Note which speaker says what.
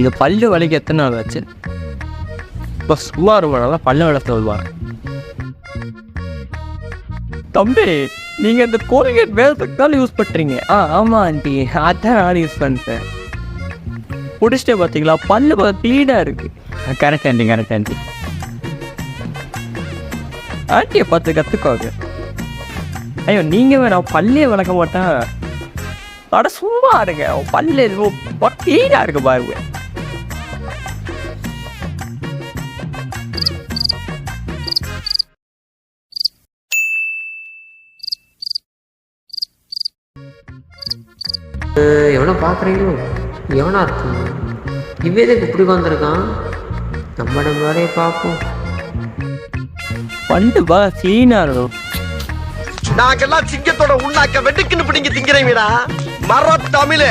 Speaker 1: இது பல்லு வலிக்கு எத்தனை நாள் ஆச்சு? இப்போ சும்மா ரொம்ப நாளாக பல்லு வளர்த்து வருவாங்க. தம்பி, நீங்கள் இந்த கோல்கேட் வேறதுக்கு தான் யூஸ் பண்ணுறீங்க? ஆமாம் ஆண்டி, அதான் நான் யூஸ் பண்ணிட்டேன். பிடிச்சிட்டே பார்த்தீங்களா, பல்லு க்ளீனாக இருக்குது. Correct aunty, correct aunty. ஆண்டியை பார்த்து கற்றுக்கோங்க. ஐயோ, நீங்கள் வேணாம், பல்லே வளர்க்க மாட்டேன். அட சும்மா இருங்க, பல்லு க்ளீனாக இருக்கு பாருங்க.
Speaker 2: எவனை பார்க்குறீங்களோ? எவனா இருக்கும்? இவ்வேதுக்கு இப்படி வந்திருக்கான்? நம்ம வேலையை பார்ப்போம்.
Speaker 1: பல்லு க்ளீனாக இருக்கும்.
Speaker 3: நாங்கெல்லாம் சிங்கத்தோட உண்ணாக்க வெட்டுக்குன்னு பிடிங்க திங்கிறீங்கடா மர தமிழ்.